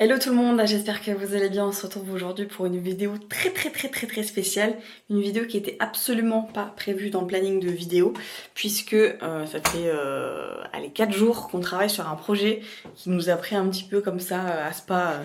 Hello tout le monde, j'espère que vous allez bien. On se retrouve aujourd'hui pour une vidéo très spéciale. Une vidéo qui était absolument pas prévue dans le planning de vidéo, puisque ça fait 4 jours qu'on travaille sur un projet qui nous a pris un petit peu comme ça à Spa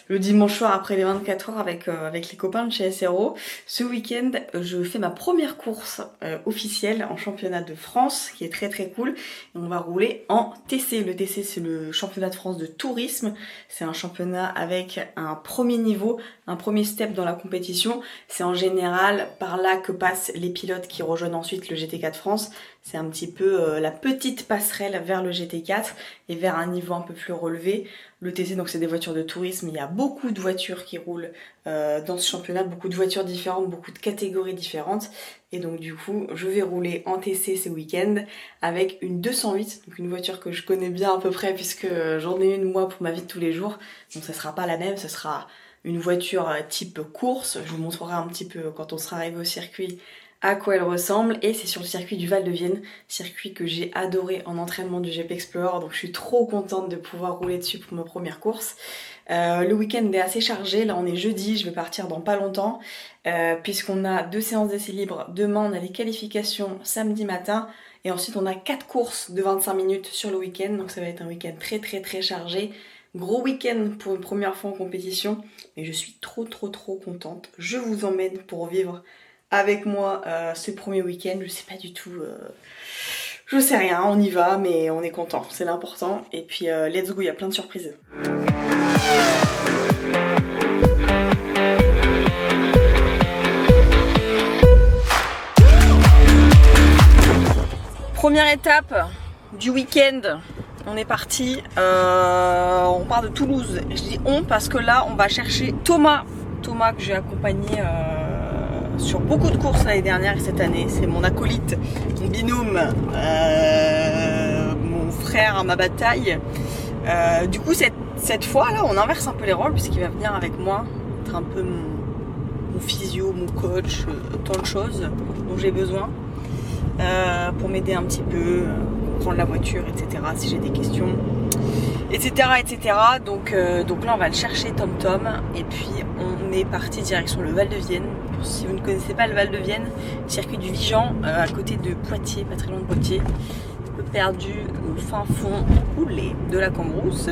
le dimanche soir après les 24 heures avec les copains de chez SRO. Ce week-end, je fais ma première course officielle en championnat de France, qui est très cool. Et on va rouler en TC. Le TC, c'est le championnat de France de tourisme. C'est un championnat avec un premier niveau, un premier step dans la compétition. C'est en général par là que passent les pilotes qui rejoignent ensuite le GT4 France. C'est un petit peu la petite passerelle vers le GT4 et vers un niveau un peu plus relevé. Le TC, donc c'est des voitures de tourisme. Il y a beaucoup de voitures qui roulent dans ce championnat, beaucoup de voitures différentes, beaucoup de catégories différentes. Et donc du coup, je vais rouler en TC ce week-end avec une 208, donc une voiture que je connais bien à peu près puisque j'en ai une moi pour ma vie de tous les jours. Donc ça sera pas la même, ça sera une voiture type course. Je vous montrerai un petit peu quand on sera arrivé au circuit à quoi elle ressemble, et c'est sur le circuit du Val de Vienne, circuit que j'ai adoré en entraînement du GP Explorer, donc je suis trop contente de pouvoir rouler dessus pour ma première course. Le week-end est assez chargé, là on est jeudi, je vais partir dans pas longtemps, puisqu'on a 2 séances d'essai libre. Demain on a les qualifications samedi matin, et ensuite on a 4 courses de 25 minutes sur le week-end, donc ça va être un week-end très chargé. Gros week-end pour une première fois en compétition, et je suis trop contente. Je vous emmène pour vivre avec moi ce premier week-end. Je sais pas du tout, je sais rien, on y va, mais on est content, c'est l'important. Et puis let's go, il y a plein de surprises. Première étape du week-end, on est parti, on part de Toulouse. Je dis on parce que là on va chercher Thomas que j'ai accompagné sur beaucoup de courses l'année dernière et cette année. C'est mon acolyte, mon binôme, mon frère à ma bataille. Du coup cette fois là on inverse un peu les rôles puisqu'il va venir avec moi, être un peu mon physio, mon coach, tant de choses dont j'ai besoin pour m'aider un petit peu, prendre la voiture, etc. si j'ai des questions, etc. Donc là on va le chercher Tom et puis on est parti direction le Val de Vienne. Si vous ne connaissez pas le Val de Vienne, circuit du Vigan, à côté de Poitiers, pas très loin de Poitiers, un peu perdu au fin fond roulé de la Cambrousse,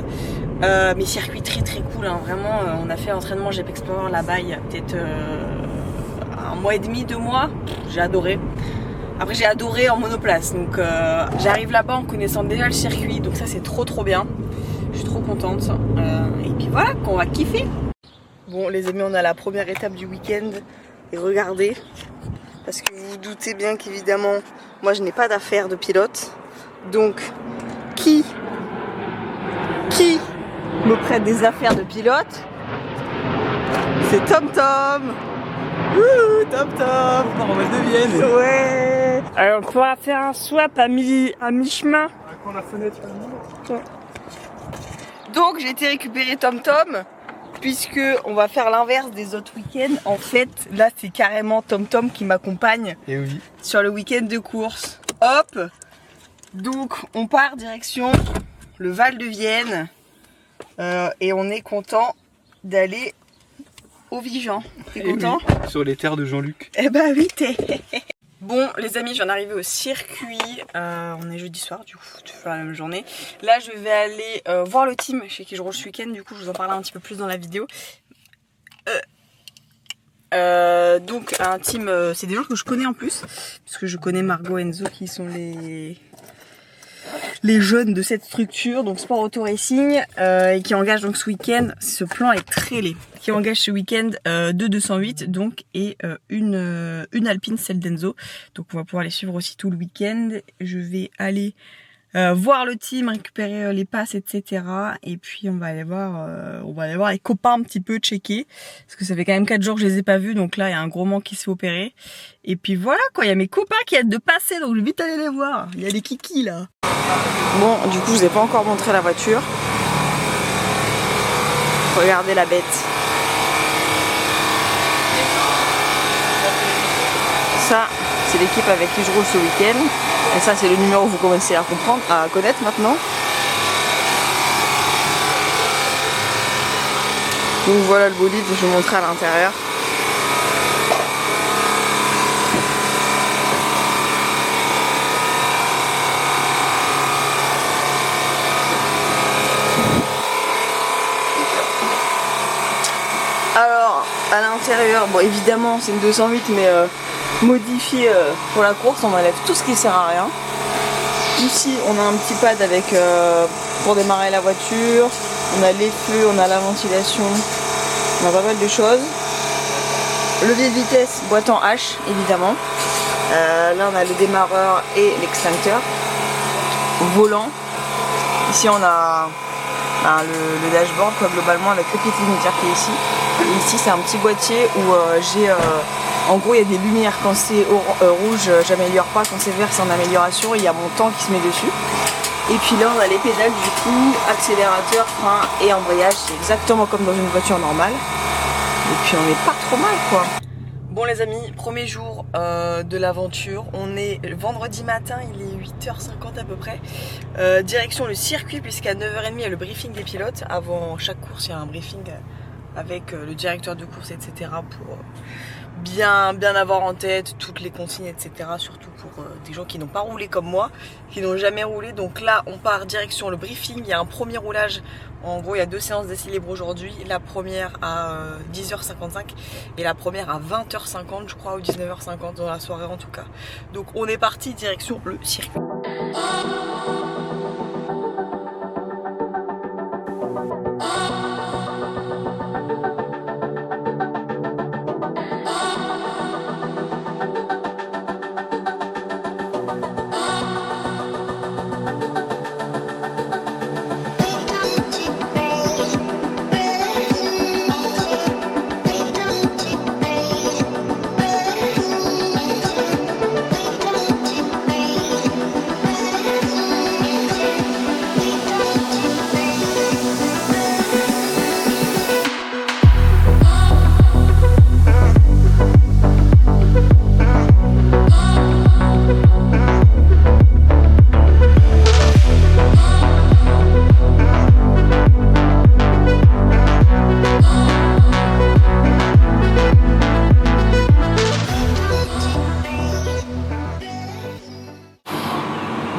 mais circuit très cool, hein. Vraiment on a fait l'entraînement GP Explorer là-bas il y a peut-être 1 mois et demi, 2 mois, j'ai adoré. Après j'ai adoré en monoplace, donc j'arrive là-bas en connaissant déjà le circuit, donc ça c'est trop bien. Je suis trop contente, et puis voilà, qu'on va kiffer. Bon les amis, on a la première étape du week-end, et regardez, parce que vous vous doutez bien qu'évidemment moi je n'ai pas d'affaires de pilote, donc qui me prête des affaires de pilote? C'est Tom. Wouh, Tom. On va de Vienne. Ouais. Alors on pourra faire un swap à mi-chemin. Quand la fenêtre. Donc j'ai été récupérer Tom, puisque on va faire l'inverse des autres week-ends. En fait, là c'est carrément Tom qui m'accompagne sur le week-end de course. Hop. Donc on part direction le Val de Vienne, et on est content d'aller au Vigan. T'es content? Oui, sur les terres de Jean-Luc. Eh bah oui, t'es. Bon les amis, je viens d'arriver au circuit, on est jeudi soir du coup, tu fais la même journée. Là je vais aller voir le team chez qui je roule ce week-end, du coup je vous en parlerai un petit peu plus dans la vidéo. Donc un team, c'est des gens que je connais en plus, puisque je connais Margot et Enzo qui sont les jeunes de cette structure, donc Sport Auto Racing, et qui engage donc ce week-end, ce plan est très laid, qui engage ce week-end 208 donc, et une Alpine, celle d'Enzo, donc on va pouvoir les suivre aussi tout le week-end. Je vais aller voir le team, récupérer les passes, etc. Et puis on va aller voir les copains un petit peu, checker, parce que ça fait quand même 4 jours que je les ai pas vus, donc là il y a un gros manque qui s'est opéré. Et puis voilà quoi, il y a mes copains qui hâtent de passer, donc je vais vite aller les voir. Il y a les kikis là. Bon, du coup je vous ai pas encore montré la voiture. Regardez la bête. Ça, c'est l'équipe avec qui je roule ce week-end. Et ça, c'est le numéro que vous commencez à comprendre, à connaître maintenant. Donc voilà le bolide, je vais vous montrer à l'intérieur. Alors à l'intérieur, bon évidemment c'est une 208 mais modifiée pour la course, on enlève tout ce qui sert à rien. Ici on a un petit pad avec pour démarrer la voiture, on a les feux, on a la ventilation, on a pas mal de choses. Levier de vitesse, boîte en H évidemment. Là on a le démarreur et l'extincteur. Volant. Ici on a le dashboard quoi, globalement avec le pied unitaire qui est ici. Et ici c'est un petit boîtier où j'ai en gros il y a des lumières, quand c'est rouge j'améliore pas, quand c'est vert c'est en amélioration et il y a mon temps qui se met dessus. Et puis là on a les pédales du coup, accélérateur, frein et embrayage, c'est exactement comme dans une voiture normale. Et puis on n'est pas trop mal quoi. Bon les amis, premier jour de l'aventure, on est vendredi matin, il est 8h50 à peu près. Direction le circuit puisqu'à 9h30 il y a le briefing des pilotes. Avant chaque course il y a un briefing avec le directeur de course etc. pour bien avoir en tête toutes les consignes etc. Surtout pour des gens qui n'ont pas roulé comme moi, qui n'ont jamais roulé. Donc là on part direction le briefing, il y a un premier roulage. En gros il y a 2 séances d'essai libre aujourd'hui, la première à 10h55 et la première à 20h50 je crois, ou 19h50 dans la soirée en tout cas. Donc on est parti direction le circuit.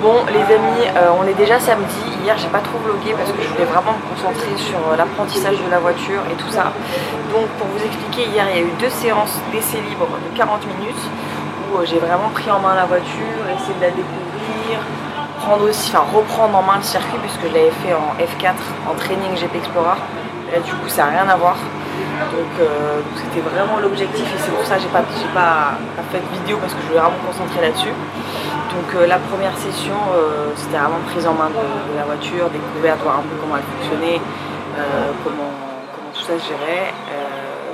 Bon les amis, on est déjà samedi. Hier j'ai pas trop vlogué parce que je voulais vraiment me concentrer sur l'apprentissage de la voiture et tout ça. Donc pour vous expliquer, hier il y a eu 2 séances d'essai libre de 40 minutes où j'ai vraiment pris en main la voiture, essayé de la découvrir, reprendre en main le circuit puisque je l'avais fait en F4 en training GP Explorer. Là du coup ça n'a rien à voir. Donc c'était vraiment l'objectif et c'est pour ça que j'ai pas fait de vidéo parce que je voulais vraiment me concentrer là-dessus. Donc la première session c'était vraiment prise en main de la voiture, découverte, voir un peu comment elle fonctionnait, comment tout ça se gérait.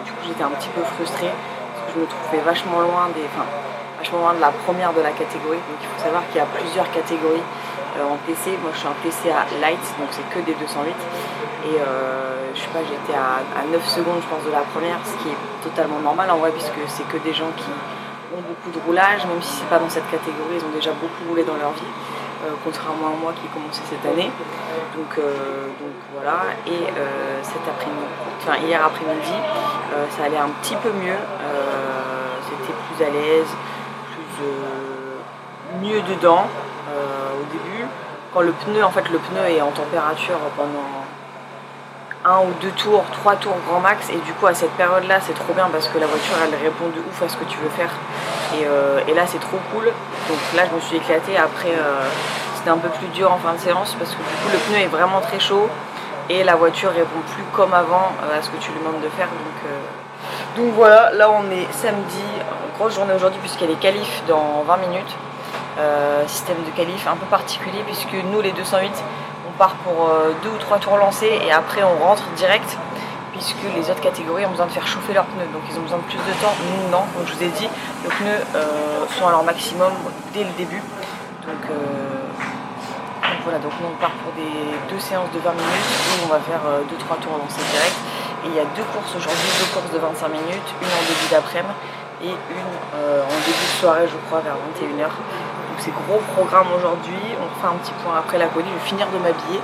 Du coup j'étais un petit peu frustrée parce que je me trouvais vachement loin de la première de la catégorie. Donc il faut savoir qu'il y a plusieurs catégories en TC. Moi je suis en TCA Light, donc c'est que des 208 et je sais pas, j'étais à 9 secondes je pense de la première, ce qui est totalement normal en vrai puisque c'est que des gens qui ont beaucoup de roulage, même si c'est pas dans cette catégorie, ils ont déjà beaucoup roulé dans leur vie, contrairement à moi qui ai commencé cette année. Donc voilà, et hier après-midi, ça allait un petit peu mieux, c'était plus à l'aise, mieux dedans au début. Quand le pneu est en température pendant 1 ou 2 tours, 3 tours grand max, et du coup à cette période là c'est trop bien parce que la voiture elle répond de ouf à ce que tu veux faire et là c'est trop cool. Donc là je me suis éclatée. Après c'était un peu plus dur en fin de séance parce que du coup le pneu est vraiment très chaud et la voiture répond plus comme avant à ce que tu lui demandes de faire. Donc voilà, là on est samedi, grosse journée aujourd'hui puisqu'il y a les qualifs dans 20 minutes. Système de qualif un peu particulier puisque nous les 208 on part pour 2 ou 3 tours lancés et après on rentre direct puisque les autres catégories ont besoin de faire chauffer leurs pneus, donc ils ont besoin de plus de temps. Nous non, donc je vous ai dit, les pneus sont à leur maximum dès le début. Donc voilà, donc nous on part pour des 2 séances de 20 minutes où on va faire 2-3 tours lancés direct. Et il y a 2 courses aujourd'hui, 2 courses de 25 minutes, une en début d'après-midi et une en début de soirée je crois vers 21h. Donc c'est gros programme aujourd'hui, on refait un petit point après la connue, je vais finir de m'habiller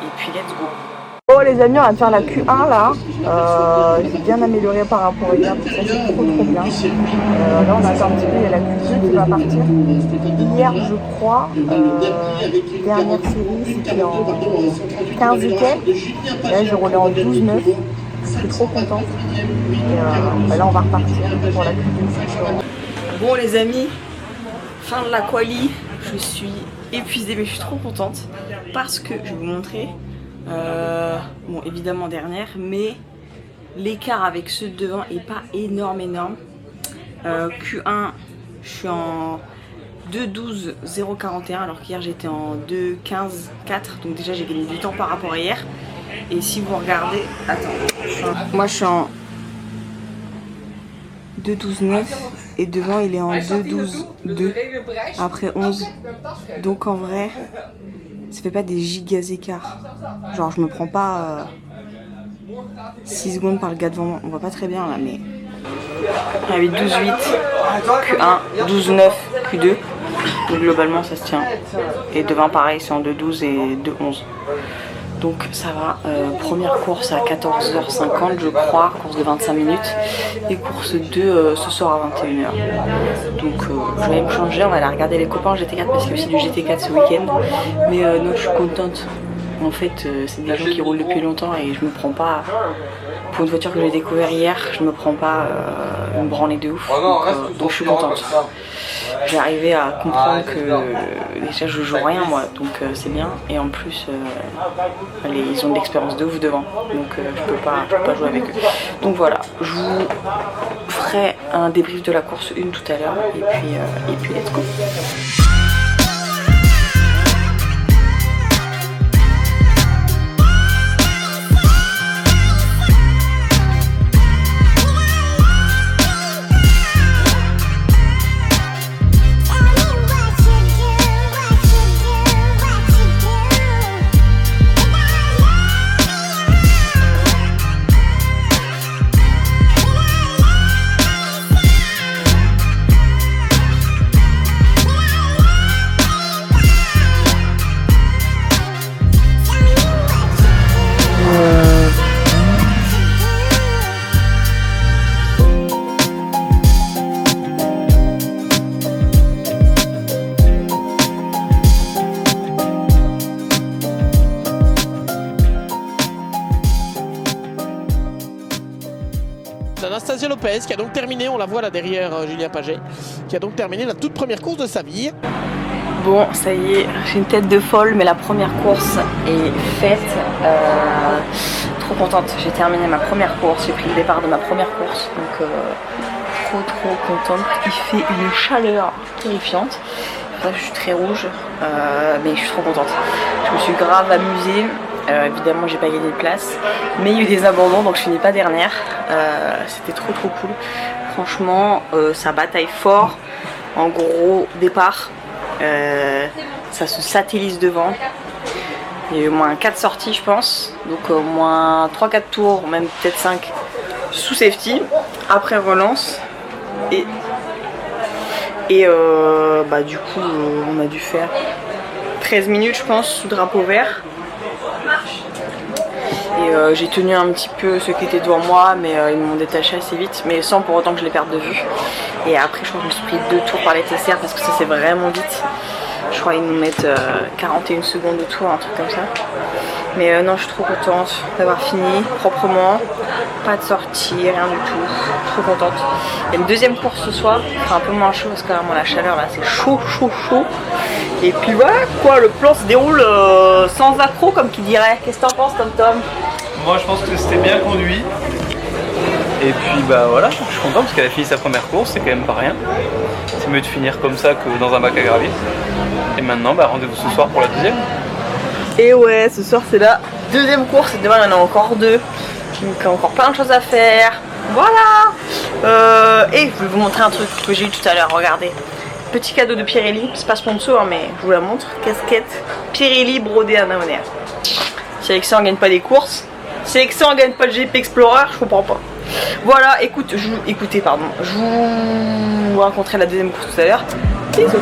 et puis let's go. Bon les amis, on va faire la Q1 là. J'ai bien amélioré par rapport à hier, ça c'est trop bien. Là on attend un petit peu, il y a la Q2 qui va partir. Hier je crois, dernière série c'était en 15 et quelques. Là j'ai roulé en 12-9. Je suis trop contente. Et là on va repartir pour la Q2. Bon les amis, fin de la quali. Je suis épuisée mais je suis trop contente parce que je vais vous montrer. Bon évidemment dernière, mais l'écart avec ceux de devant est pas énorme. Q1 je suis en 2:12.041 alors qu'hier j'étais en 2:15.4, donc déjà j'ai gagné du temps par rapport à hier. Et si vous regardez, moi je suis en 2:12.9 et devant il est en 2:12.2 après 11, donc en vrai ça fait pas des gigas écarts. Genre je me prends pas 6 secondes par le gars devant moi. On voit pas très bien là mais il y avait 12.8 Q1, 12.9 Q2. Donc globalement ça se tient. Et devant pareil c'est en 2.12 et 2.11. Donc ça va. Première course à 14h50 je crois, course de 25 minutes. Et course 2 ce soir à 21h. Donc je vais me changer, on va aller regarder les copains en GT4 parce qu'il y a aussi du GT4 ce week-end. Mais non, je suis contente. En fait c'est des gens qui roulent depuis longtemps et je me prends pas, pour une voiture que j'ai découvert hier, je me prends pas une branlée de ouf. Donc je suis contente. J'ai arrivé à comprendre que déjà je joue rien moi, donc c'est bien. Et en plus ils ont de l'expérience de ouf devant, donc je peux pas jouer avec eux. Donc voilà, je vous ferai un débrief de la course 1 tout à l'heure et puis let's go. Anastasia Lopez qui a donc terminé, on la voit là derrière Julien Paget, qui a donc terminé la toute première course de sa vie. Bon ça y est, j'ai une tête de folle mais la première course est faite. Trop contente, j'ai terminé ma première course, j'ai pris le départ de ma première course, donc trop contente. Il fait une chaleur terrifiante. Là, je suis très rouge, mais je suis trop contente. Je me suis grave amusée. Évidemment j'ai pas gagné de place, mais il y a eu des abandons donc je finis pas dernière. C'était trop cool. Franchement ça bataille fort. En gros départ, ça se satellise devant. Il y a eu au moins 4 sorties je pense, donc au moins 3-4 tours, même peut-être 5 sous safety. Après relance et du coup on a dû faire 13 minutes je pense sous drapeau vert. Et j'ai tenu un petit peu ceux qui étaient devant moi, mais ils m'ont détaché assez vite, mais sans pour autant que je les perde de vue. Et après je crois que je me suis pris 2 tours par les TCR parce que ça c'est vraiment vite. Je crois qu'ils nous mettent 41 secondes de tour, un truc comme ça. Mais non, je suis trop contente d'avoir fini proprement, pas de sortie, rien du tout, trop contente. Il y a une deuxième course ce soir, il fera un peu moins chaud parce que vraiment la chaleur là c'est chaud. Et puis voilà quoi, le plan se déroule sans accroc comme qui dirait. Qu'est-ce que t'en penses Tom? Moi je pense que c'était bien conduit. Et puis bah voilà, je suis content parce qu'elle a fini sa première course, c'est quand même pas rien. C'est mieux de finir comme ça que dans un bac à gravier. Et maintenant bah rendez-vous ce soir pour la deuxième. Et ouais, ce soir c'est la deuxième course et demain il y en a encore 2. Donc il y a encore plein de choses à faire. Voilà. Et je vais vous montrer un truc que j'ai eu tout à l'heure, regardez. Petit cadeau de Pirelli, c'est pas sponsor mais je vous la montre. Casquette Pirelli brodée à Naoner. Si avec ça on gagne pas des courses, si avec ça on gagne pas le GP Explorer, je comprends pas. Voilà, écoutez, je vous raconterai la deuxième course tout à l'heure. Bisous.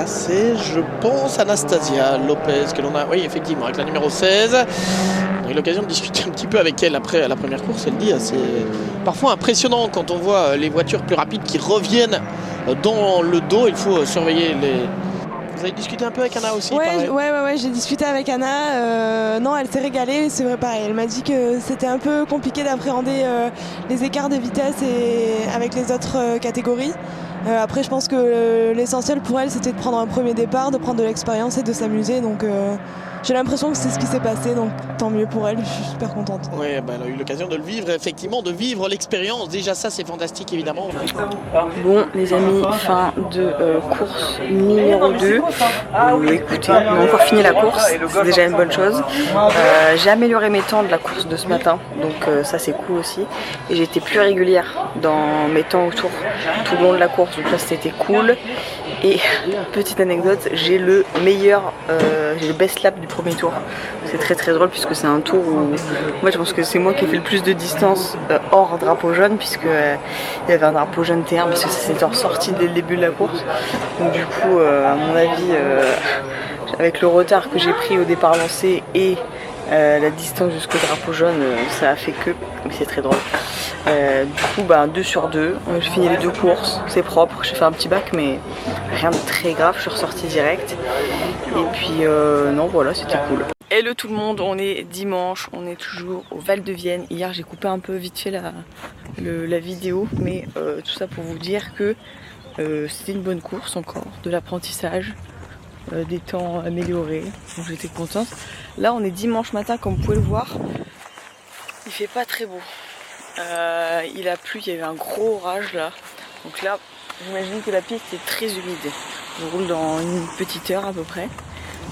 là c'est, je pense, Anastasia Lopez que l'on a, oui effectivement, avec la numéro 16. On a eu l'occasion de discuter un petit peu avec elle après la première course. Elle dit c'est parfois impressionnant quand on voit les voitures plus rapides qui reviennent dans le dos. Il faut surveiller les... Vous avez discuté un peu avec Anna aussi? Ouais, j'ai discuté avec Anna. Non, elle s'est régalée, c'est vrai, pareil. Elle m'a dit que c'était un peu compliqué d'appréhender les écarts de vitesse avec les autres catégories. Après, je pense que l'essentiel pour elle, c'était de prendre un premier départ, de prendre de l'expérience et de s'amuser. Donc, j'ai l'impression que c'est ce qui s'est passé. Donc, tant mieux pour elle. Je suis super contente. Oui, elle a eu l'occasion de le vivre, effectivement, de vivre l'expérience. Déjà, ça, c'est fantastique, évidemment. Bon, les amis, fin de course numéro 2. Écoutez, on a encore fini la course. C'est déjà une bonne chose. J'ai amélioré mes temps de la course de ce matin. Donc, ça, c'est cool aussi. Et j'ai été plus régulière dans mes temps autour tout le long de la course. Donc là c'était cool. Et petite anecdote, j'ai le meilleur, j'ai le best lap du premier tour. C'est très drôle puisque c'est un tour où moi je pense que c'est moi qui ai fait le plus de distance hors drapeau jaune, puisque il y avait un drapeau jaune T1 parce que ça s'était ressorti dès le début de la course. Donc du coup à mon avis avec le retard que j'ai pris au départ lancé et la distance jusqu'au drapeau jaune, ça a fait que, mais c'est très drôle. Du coup 2 sur 2, j'ai fini les 2 courses, c'est propre, j'ai fait un petit bac mais rien de très grave, je suis ressortie direct. Et puis non voilà, c'était cool. Hello tout le monde, on est dimanche, on est toujours au Val de Vienne. Hier j'ai coupé un peu vite fait la vidéo, mais tout ça pour vous dire que c'était une bonne course encore, de l'apprentissage. Des temps améliorés, donc j'étais contente. Là on est dimanche matin comme vous pouvez le voir, il fait pas très beau, il a plu, il y avait un gros orage là, donc là j'imagine que la piste est très humide. Je roule dans une petite heure à peu près,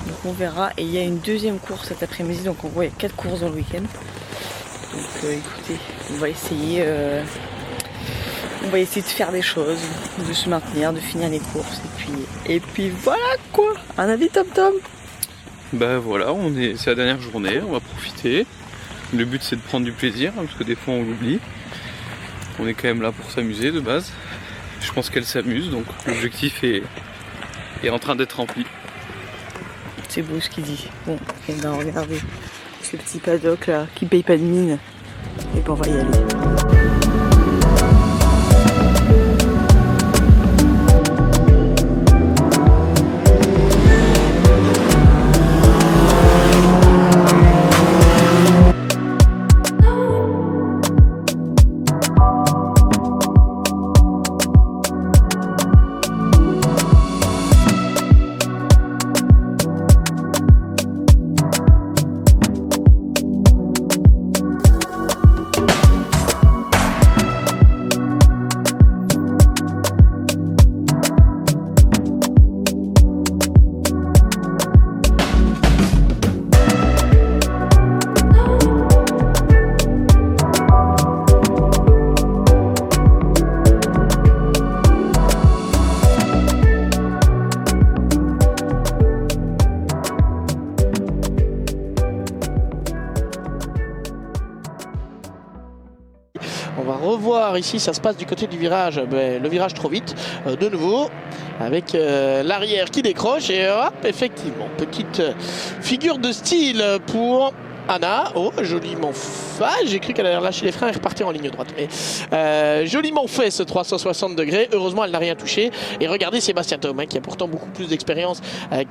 donc on verra. Et il y a une deuxième course cet après-midi, donc on voit il y a 4 courses dans le week-end, donc écoutez, on va essayer de faire des choses, de se maintenir, de finir les courses, et puis voilà quoi. Un avis Tom? Bah voilà, c'est la dernière journée, on va profiter. Le but c'est de prendre du plaisir, hein, parce que des fois on l'oublie. On est quand même là pour s'amuser de base. Je pense qu'elle s'amuse, donc l'objectif est en train d'être rempli. C'est beau ce qu'il dit. Bon, et ben regardez, ce petit paddock là qui paye pas de mine. Et ben on va y aller. On va revoir ici, ça se passe du côté du virage, le virage trop vite, de nouveau, avec l'arrière qui décroche, et hop, effectivement, petite figure de style pour Anna. Oh, joliment fait, j'ai cru qu'elle allait relâcher les freins et repartir en ligne droite, mais joliment fait ce 360 degrés, heureusement elle n'a rien touché. Et regardez Sébastien Thom, qui a pourtant beaucoup plus d'expérience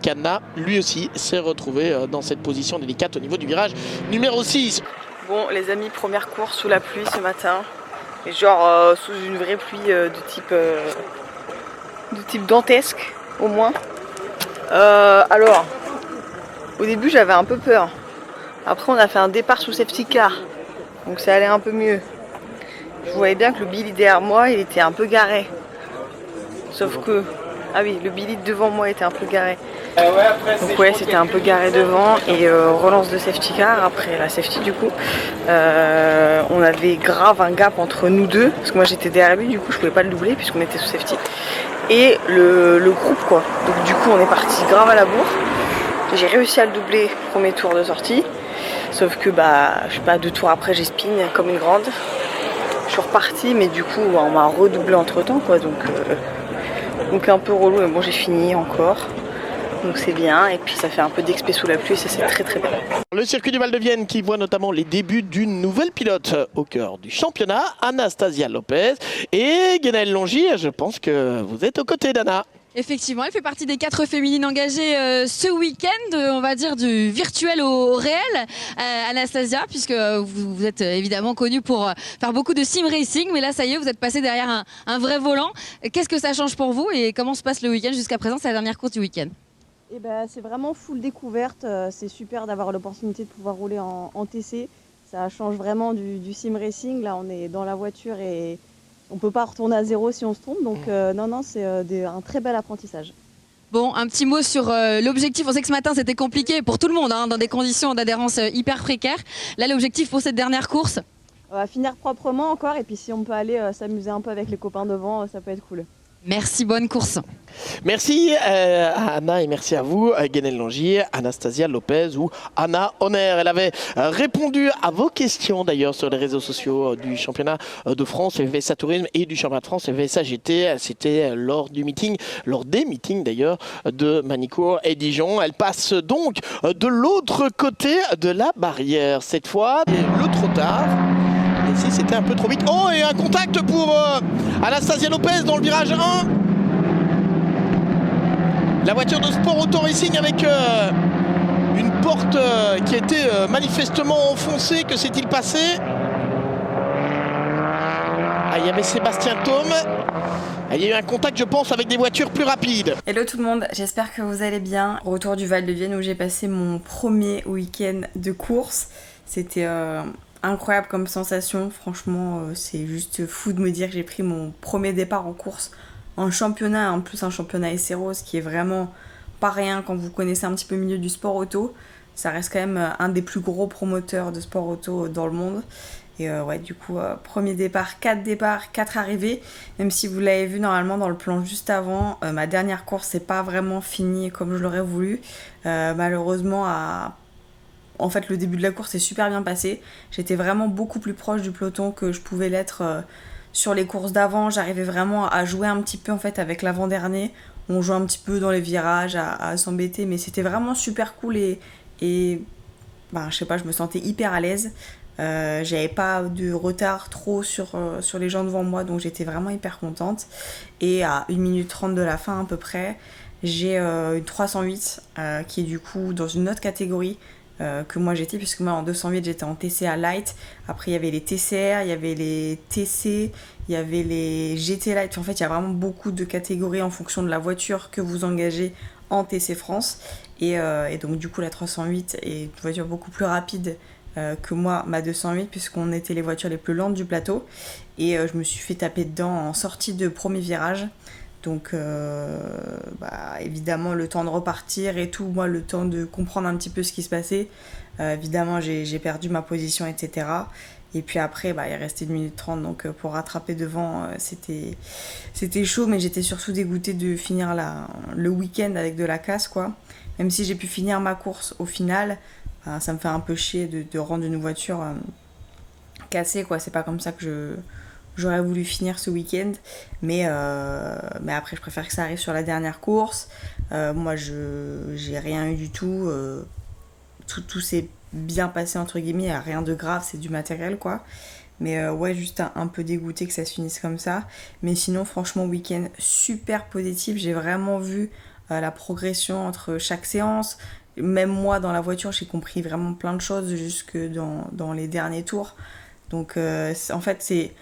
qu'Anna, lui aussi s'est retrouvé dans cette position délicate au niveau du virage numéro 6. Bon les amis, première course sous la pluie ce matin, et genre sous une vraie pluie de type dantesque au moins. Alors, au début j'avais un peu peur, après on a fait un départ sous safety car, donc ça allait un peu mieux. Je voyais bien que le Billy derrière moi il était un peu garé, sauf que, ah oui, le Billy devant moi était un peu garé. Donc ouais, c'était un peu garé devant, et relance de safety car après la safety du coup. On avait grave un gap entre nous deux, parce que moi j'étais derrière lui, du coup je pouvais pas le doubler puisqu'on était sous safety. Et le groupe quoi, donc du coup on est parti grave à la bourre. J'ai réussi à le doubler premier tour de sortie, sauf que je sais pas, 2 tours après j'ai spin comme une grande. Je suis repartie, mais du coup on m'a redoublé entre temps quoi, donc Donc un peu relou, mais bon j'ai fini encore. Donc c'est bien, et puis ça fait un peu d'expé sous la pluie, ça c'est très très bien. Le circuit du Val de Vienne qui voit notamment les débuts d'une nouvelle pilote au cœur du championnat, Anastasia Lopez et Guenaëlle Longy. Je pense que vous êtes aux côtés d'Anna. Effectivement, elle fait partie des 4 féminines engagées ce week-end, on va dire du virtuel au réel, Anastasia, puisque vous êtes évidemment connue pour faire beaucoup de sim racing, mais là ça y est, vous êtes passée derrière un vrai volant. Qu'est-ce que ça change pour vous et comment se passe le week-end jusqu'à présent? C'est la dernière course du week-end. Eh ben, c'est vraiment full découverte, c'est super d'avoir l'opportunité de pouvoir rouler en TC. Ça change vraiment du sim racing, là on est dans la voiture et on ne peut pas retourner à zéro si on se trompe, donc non, c'est un très bel apprentissage. Bon, un petit mot sur l'objectif. On sait que ce matin c'était compliqué pour tout le monde, hein, dans des conditions d'adhérence hyper précaires. Là, l'objectif pour cette dernière course? On va finir proprement encore et puis si on peut aller s'amuser un peu avec les copains devant, ça peut être cool. Merci, bonne course. Merci à Anna et merci à vous, Guenaëlle Longy, Anastasia Lopez ou Anna Honner. Elle avait répondu à vos questions d'ailleurs sur les réseaux sociaux du championnat de France VSA Tourisme et du championnat de France VSA GT. C'était lors des meetings d'ailleurs de Manicourt et Dijon. Elle passe donc de l'autre côté de la barrière. Cette fois, le trottoir. Ici, c'était un peu trop vite. Oh, et un contact pour Anastasia Lopez dans le virage 1. La voiture de Sport Auto Racing avec une porte qui était manifestement enfoncée. Que s'est-il passé? Ah, il y avait Sébastien Thome. Il y a eu un contact, je pense, avec des voitures plus rapides. Hello tout le monde, j'espère que vous allez bien. Retour du Val de Vienne où j'ai passé mon premier week-end de course. C'était incroyable comme sensation, franchement c'est juste fou de me dire que j'ai pris mon premier départ en course en championnat, en plus un championnat SRO, ce qui est vraiment pas rien quand vous connaissez un petit peu le milieu du sport auto. Ça reste quand même un des plus gros promoteurs de sport auto dans le monde. Et ouais, du coup, premier départ, 4 arrivées. Même si vous l'avez vu normalement dans le plan juste avant, ma dernière course c'est pas vraiment fini comme je l'aurais voulu. Malheureusement, en fait, le début de la course est super bien passé. J'étais vraiment beaucoup plus proche du peloton que je pouvais l'être sur les courses d'avant. J'arrivais vraiment à jouer un petit peu en fait avec l'avant-dernier. On jouait un petit peu dans les virages, à s'embêter, mais c'était vraiment super cool et ben, je sais pas, je me sentais hyper à l'aise. J'avais pas de retard trop sur les gens devant moi, donc j'étais vraiment hyper contente. Et à 1 minute 30 de la fin à peu près, j'ai une 308 qui est du coup dans une autre catégorie que moi j'étais, puisque moi en 208 j'étais en TCA Light. Après il y avait les TCR, il y avait les TC, il y avait les GT Light. En fait il y a vraiment beaucoup de catégories en fonction de la voiture que vous engagez en TC France. Et donc du coup la 308 est une voiture beaucoup plus rapide que moi, ma 208, puisqu'on était les voitures les plus lentes du plateau. Et je me suis fait taper dedans en sortie de premier virage. Donc évidemment le temps de repartir et tout, moi le temps de comprendre un petit peu ce qui se passait. Évidemment j'ai perdu ma position, etc. Et puis après il restait 1 minute 30, donc pour rattraper devant c'était chaud, mais j'étais surtout dégoûtée de finir le week-end avec de la casse quoi. Même si j'ai pu finir ma course au final, ça me fait un peu chier de rendre une voiture cassée quoi. C'est pas comme ça que j'aurais voulu finir ce week-end, mais après je préfère que ça arrive sur la dernière course. Moi j'ai rien eu du tout, tout s'est bien passé entre guillemets, il n'y a rien de grave, c'est du matériel quoi. Mais ouais, juste un peu dégoûté que ça se finisse comme ça. Mais sinon franchement week-end super positif, j'ai vraiment vu la progression entre chaque séance. Même moi dans la voiture j'ai compris vraiment plein de choses jusque dans les derniers tours. Donc en fait c'est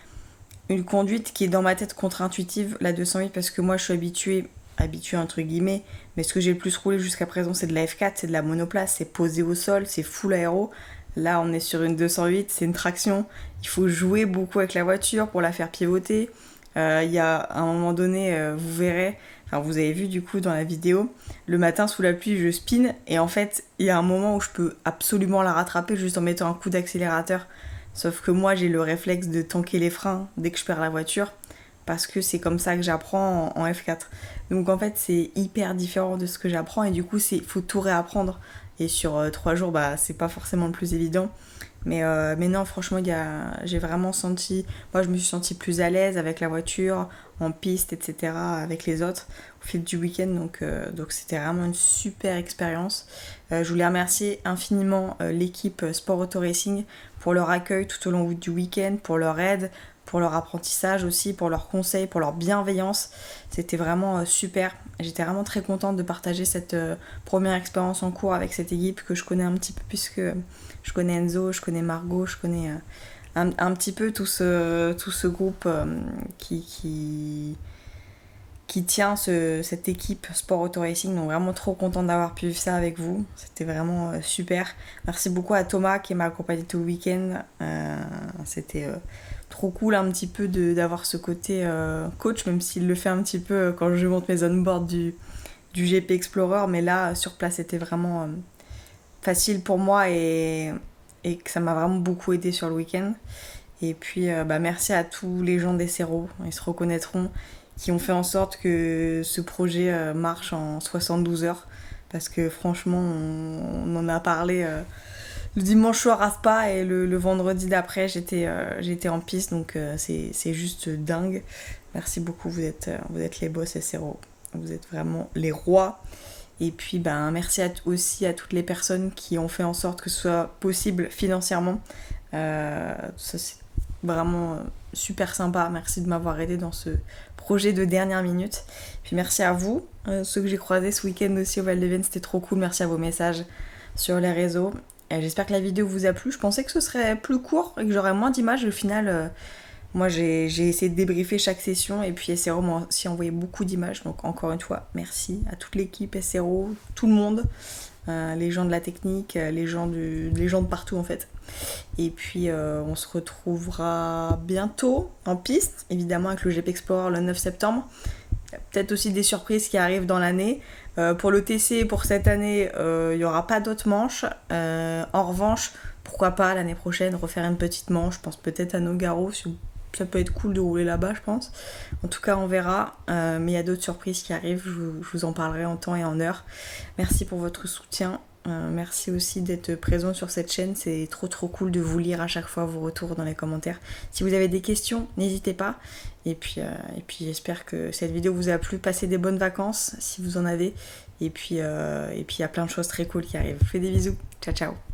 une conduite qui est dans ma tête contre-intuitive, la 208, parce que moi je suis habituée entre guillemets, mais ce que j'ai le plus roulé jusqu'à présent c'est de la F4, c'est de la monoplace, c'est posé au sol, c'est full aéro. Là on est sur une 208, c'est une traction, il faut jouer beaucoup avec la voiture pour la faire pivoter. Il y a un moment donné, vous verrez, enfin vous avez vu du coup dans la vidéo, le matin sous la pluie je spin, et en fait il y a un moment où je peux absolument la rattraper juste en mettant un coup d'accélérateur. Sauf que moi j'ai le réflexe de tanker les freins dès que je perds la voiture, parce que c'est comme ça que j'apprends en F4. Donc en fait c'est hyper différent de ce que j'apprends, et du coup faut tout réapprendre. Et sur 3 jours c'est pas forcément le plus évident. Mais non, franchement, j'ai vraiment senti... Moi, je me suis sentie plus à l'aise avec la voiture, en piste, etc., avec les autres, au fil du week-end. Donc c'était vraiment une super expérience. Je voulais remercier infiniment l'équipe Sport Auto Racing pour leur accueil tout au long du week-end, pour leur aide, pour leur apprentissage aussi, pour leurs conseils, pour leur bienveillance. C'était vraiment super. J'étais vraiment très contente de partager cette première expérience en cours avec cette équipe que je connais un petit peu, puisque je connais Enzo, je connais Margot, je connais un petit peu tout ce groupe qui tient cette équipe Sport Auto Racing. Donc vraiment trop contente d'avoir pu vivre ça avec vous. C'était vraiment super. Merci beaucoup à Thomas qui m'a accompagné tout le week-end. C'était trop cool un petit peu d'avoir ce côté coach, même s'il le fait un petit peu quand je monte mes on-board du GP Explorer. Mais là, sur place, c'était vraiment facile pour moi et que ça m'a vraiment beaucoup aidé sur le week-end. Et puis merci à tous les gens d'Essero, ils se reconnaîtront, qui ont fait en sorte que ce projet marche en 72 heures. Parce que franchement, on en a parlé le dimanche soir à Spa et le vendredi d'après, j'étais en piste. Donc c'est juste dingue. Merci beaucoup, vous êtes les boss Essero. Vous êtes vraiment les rois. Et puis merci aussi à toutes les personnes qui ont fait en sorte que ce soit possible financièrement. Ça c'est vraiment super sympa. Merci de m'avoir aidé dans ce projet de dernière minute. Puis merci à vous, ceux que j'ai croisés ce week-end aussi au Val d'Event, c'était trop cool. Merci à vos messages sur les réseaux. Et j'espère que la vidéo vous a plu. Je pensais que ce serait plus court et que j'aurais moins d'images. Au final, moi j'ai essayé de débriefer chaque session et puis SRO m'a aussi envoyé beaucoup d'images. Donc encore une fois, merci à toute l'équipe SRO, tout le monde, les gens de la technique, les gens de partout en fait. Et puis on se retrouvera bientôt en piste, évidemment avec le GP Explorer le 9 septembre. Il y a peut-être aussi des surprises qui arrivent dans l'année. Pour le TC, pour cette année, il n'y aura pas d'autres manches. En revanche, pourquoi pas l'année prochaine refaire une petite manche. Je pense peut-être à Nogaro, ça peut être cool de rouler là-bas, je pense. En tout cas, on verra. Mais il y a d'autres surprises qui arrivent. Je vous en parlerai en temps et en heure. Merci pour votre soutien. Merci aussi d'être présent sur cette chaîne. C'est trop cool de vous lire à chaque fois vos retours dans les commentaires. Si vous avez des questions, n'hésitez pas. Et puis j'espère que cette vidéo vous a plu. Passez des bonnes vacances si vous en avez. Et puis il y a plein de choses très cool qui arrivent. Je vous fais des bisous. Ciao ciao.